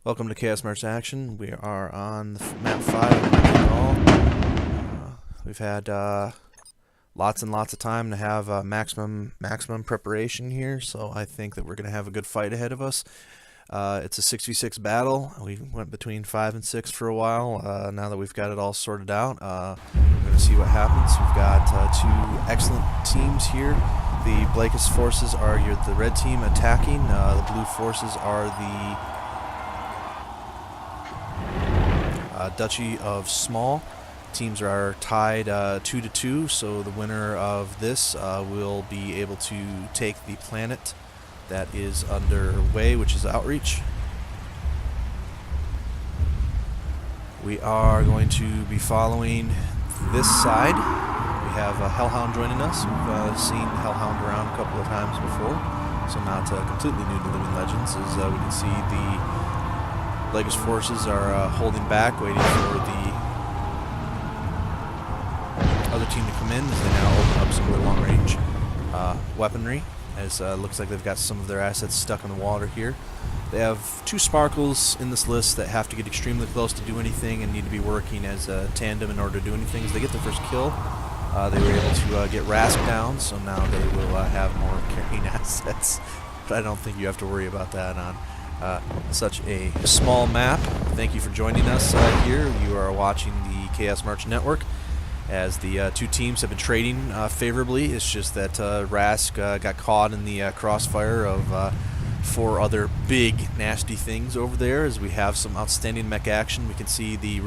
Welcome to Chaos March Action. We are on map 5 of Montreal. We've had lots and lots of time to have maximum preparation here, so I think that we're going to have a good fight ahead of us. It's a 6v6 battle. We went between 5 and 6 for a while. Now that we've got it all sorted out, we're going to see what happens. We've got two excellent teams here. The Blakists forces are the red team attacking. The blue forces are the Duchy of Small. Teams are tied 2-2, so the winner of this will be able to take the planet that is underway, which is Outeach. We are going to be following this side. We have Hellhound joining us. We've seen Hellhound around a couple of times before, so not completely new to Living Legends, as we can see the Blakists forces are holding back, waiting for the other team to come in as they now open up some of their long-range weaponry, as looks like they've got some of their assets stuck in the water here. They have two sparkles in this list that have to get extremely close to do anything and need to be working as a tandem in order to do anything. As they get the first kill, they were able to get Rask down, so now they will have more carrying assets, but I don't think you have to worry about that on such a small map. Thank you for joining us here. You are watching the Chaos March Network, as the two teams have been trading favorably. It's just that Rask got caught in the crossfire of four other big nasty things over there, as we have some outstanding mech action. We can see the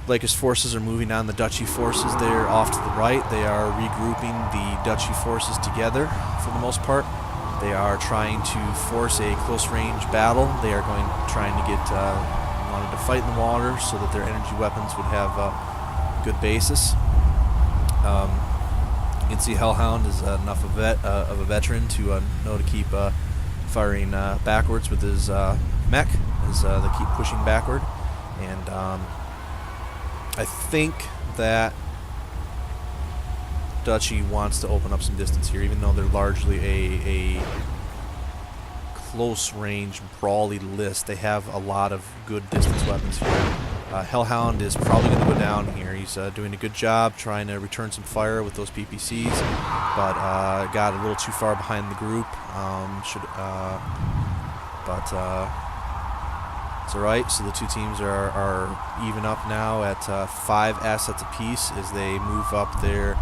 Blakists forces are moving on the Duchy forces there off to the right. They are regrouping the Duchy forces together for the most part. They are trying to force a close-range battle. They are trying to get wanted to fight in the water so that their energy weapons would have a good basis. You can see Hellhound is enough of a veteran to know to keep firing backwards with his mech as they keep pushing backward. And I think that Duchy wants to open up some distance here, even though they're largely a close-range, brawly list. They have a lot of good distance weapons here. Hellhound is probably going to go down here. He's doing a good job trying to return some fire with those PPCs, but got a little too far behind the group. It's alright, so the two teams are even up now at 5 assets apiece as they move up their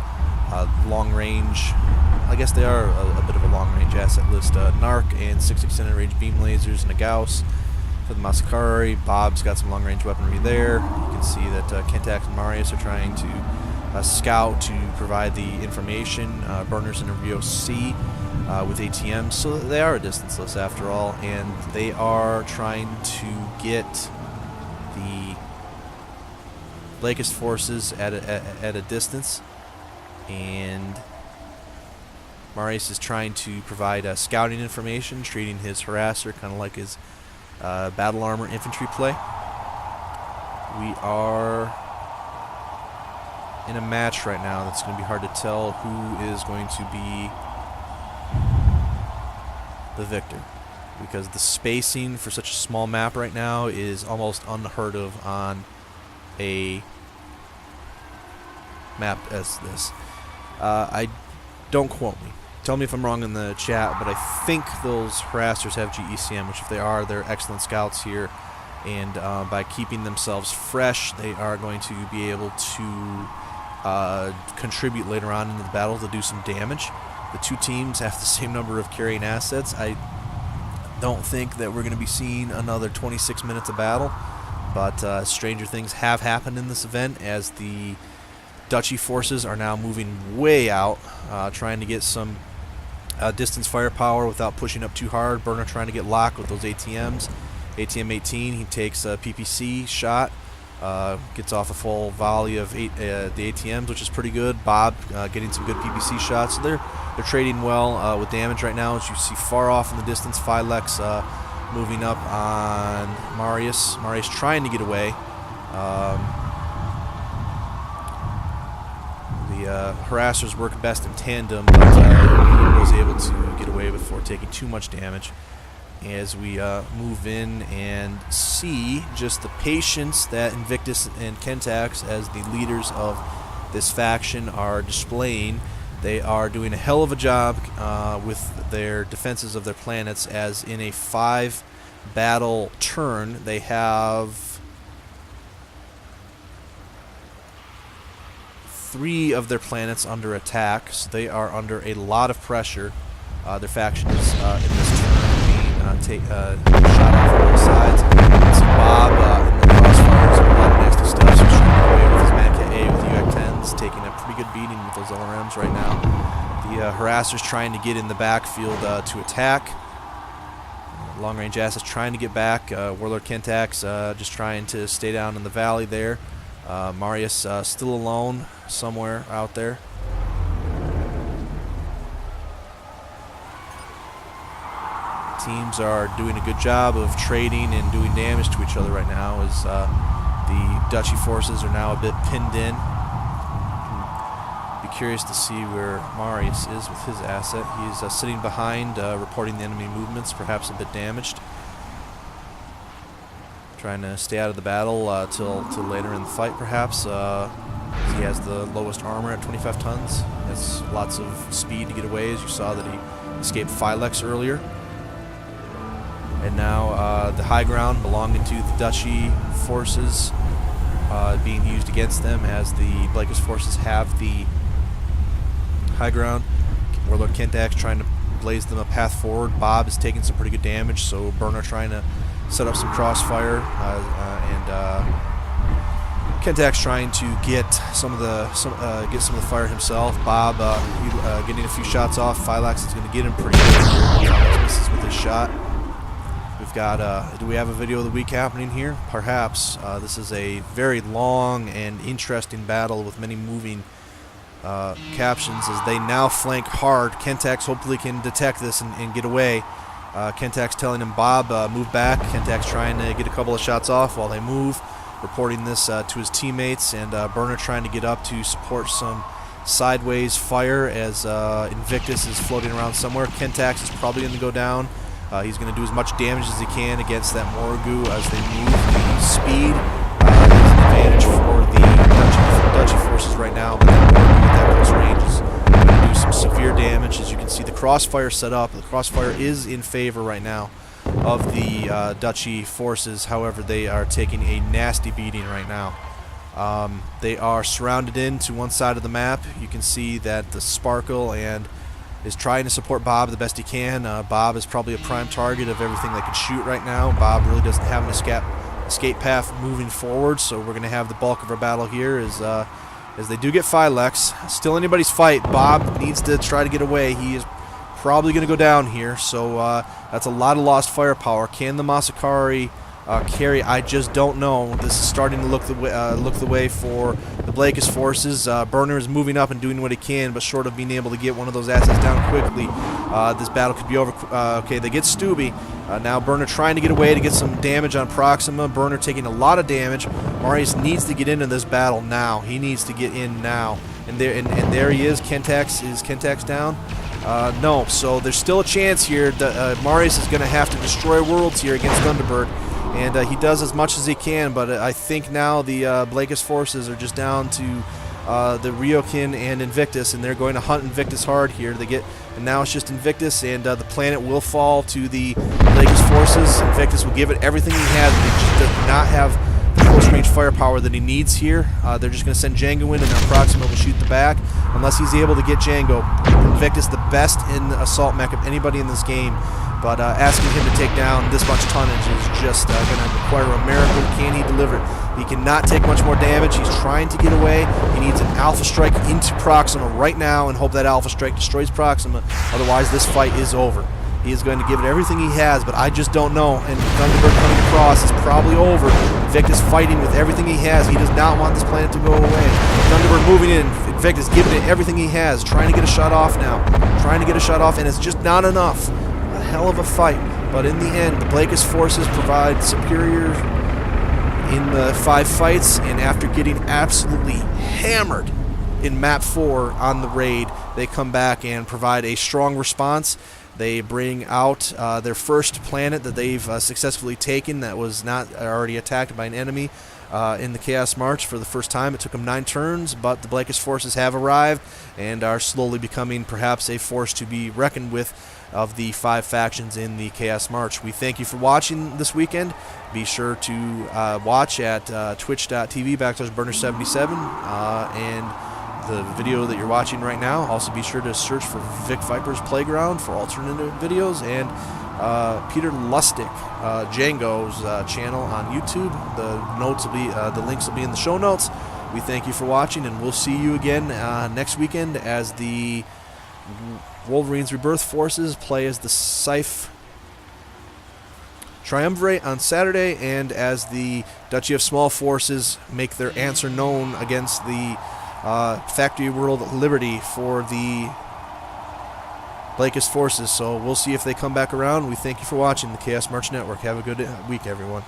long range. I guess they are a bit of a long range asset list. Narc and 6 extended range beam lasers and a Gauss for the Mechwarrior. Bob's got some long range weaponry there. You can see that Kentax and Marius are trying to scout to provide the information. Burners in a Rio C with ATMs, so they are a distance list after all, and they are trying to get the Blakist forces at a distance. And Marius is trying to provide scouting information, treating his harasser kind of like his battle armor infantry play. We are in a match right now that's going to be hard to tell who is going to be the victor, because the spacing for such a small map right now is almost unheard of on a map as this. Don't quote me. Tell me if I'm wrong in the chat, but I think those harassers have GECM, which if they are, they're excellent scouts here. And by keeping themselves fresh, they are going to be able to contribute later on in the battle to do some damage. The two teams have the same number of carrying assets. I don't think that we're going to be seeing another 26 minutes of battle, but stranger things have happened in this event, as the Duchy forces are now moving way out, trying to get some distance firepower without pushing up too hard. Burner trying to get locked with those ATMs. ATM 18, he takes a PPC shot, gets off a full volley of the ATMs, which is pretty good. Bob getting some good PPC shots. So they're trading well with damage right now. As you see far off in the distance, Philex moving up on Marius. Marius trying to get away. The harassers work best in tandem, but he was able to get away before taking too much damage. as we move in and see just the patience that Invictus and Kentax, as the leaders of this faction, are displaying. They are doing a hell of a job with their defenses of their planets, as in a 5-battle turn they have 3 of their planets under attack, so they are under a lot of pressure. Their faction is in this turn being shot off on both sides. So Bob in the crossfires and a lot of nasty stuff, so he's trying to get away with his Mancat A with UX-10s, taking a pretty good beating with those LRMs right now. The harassers trying to get in the backfield to attack. Long-range assets trying to get back. Warlord Kentax just trying to stay down in the valley there. Marius still alone somewhere out there. Teams are doing a good job of trading and doing damage to each other right now, as the Duchy forces are now a bit pinned in. Be curious to see where Marius is with his asset. He's sitting behind, reporting the enemy movements, perhaps a bit damaged. Trying to stay out of the battle till later in the fight, perhaps. He has the lowest armor at 25 tons. Has lots of speed to get away, as you saw that he escaped Phylex earlier. And now the high ground belonging to the Duchy forces being used against them, as the Blakist forces have the high ground. Warlord Kentax trying to blaze them a path forward. Bob is taking some pretty good damage, so Burner trying to set up some crossfire, and Kentax trying to get some of the fire himself. Bob getting a few shots off. Phylax is going to get him pretty good here. Phylax misses with his shot. We've got, do we have a video of the week happening here? Perhaps. This is a very long and interesting battle with many moving captions, as they now flank hard. Kentax hopefully can detect this and get away. Kentax telling him, Bob, move back. Kentax trying to get a couple of shots off while they move, reporting this to his teammates, and Burner trying to get up to support some sideways fire as Invictus is floating around somewhere. Kentax is probably going to go down. He's going to do as much damage as he can against that Morrigu as they move. The speed is an advantage for the Duchy forces right now, but that Morrigu at that close range is going to do some severe damage. As you can see, the crossfire set up. The crossfire is in favor right now of the Duchy forces. However, they are taking a nasty beating right now. They are surrounded in to one side of the map. You can see that the Sparkle is trying to support Bob the best he can. Bob is probably a prime target of everything they could shoot right now. Bob really doesn't have an escape path moving forward, so we're going to have the bulk of our battle here as they do get Phylex. Still anybody's fight. Bob needs to try to get away. He is probably going to go down here, so that's a lot of lost firepower. Can the Masakari carry? I just don't know. This is starting to look the way for the Blakist forces. Burner is moving up and doing what he can, but short of being able to get one of those assets down quickly, this battle could be over. Okay, they get Stubby. Now Burner trying to get away to get some damage on Proxima. Burner taking a lot of damage. Marius needs to get into this battle now. He needs to get in now. And there he is. Is Kentax down? No. So there's still a chance here. Marius is going to have to destroy worlds here against Thunderbird. And he does as much as he can, but I think now the Blakist forces are just down to the Ryokin and Invictus, and they're going to hunt Invictus hard here. And now it's just Invictus, and the planet will fall to the Blakist forces. Invictus will give it everything he has, but he just does not have the close-range firepower that he needs here. They're just going to send Django in, and now Proxima will shoot the back, unless he's able to get Django. Invictus, the best in assault mech of anybody in this game. But asking him to take down this much tonnage is just going to require a miracle. Can he deliver it? He cannot take much more damage. He's trying to get away. He needs an Alpha Strike into Proxima right now and hope that Alpha Strike destroys Proxima. Otherwise, this fight is over. He is going to give it everything he has, but I just don't know. And Thunderbird coming across is probably over. Invictus fighting with everything he has. He does not want this planet to go away. Thunderbird moving in. Invictus giving it everything he has. Trying to get a shot off now. Trying to get a shot off, and it's just not enough. Hell of a fight, but in the end the Blakist forces provide superior in the 5 fights, and after getting absolutely hammered in map 4 on the raid, they come back and provide a strong response. They bring out their first planet that they've successfully taken that was not already attacked by an enemy in the Chaos March for the first time. It took them 9 turns, but the Blakist forces have arrived and are slowly becoming perhaps a force to be reckoned with of the 5 factions in the Chaos March. We thank you for watching this weekend. Be sure to watch at twitch.tv/burner77 and the video that you're watching right now. Also be sure to search for Vic Viper's Playground for alternative videos, and Peter Lustig, Django's channel on YouTube. The links will be in the show notes. We thank you for watching, and we'll see you again next weekend as the Wolverine's Rebirth forces play as the Scythe Triumvirate on Saturday, and as the Duchy of Small Forces make their answer known against the Factory World Liberty for the Blakist forces. So we'll see if they come back around. We thank you for watching the Chaos March Network. Have a good week, everyone.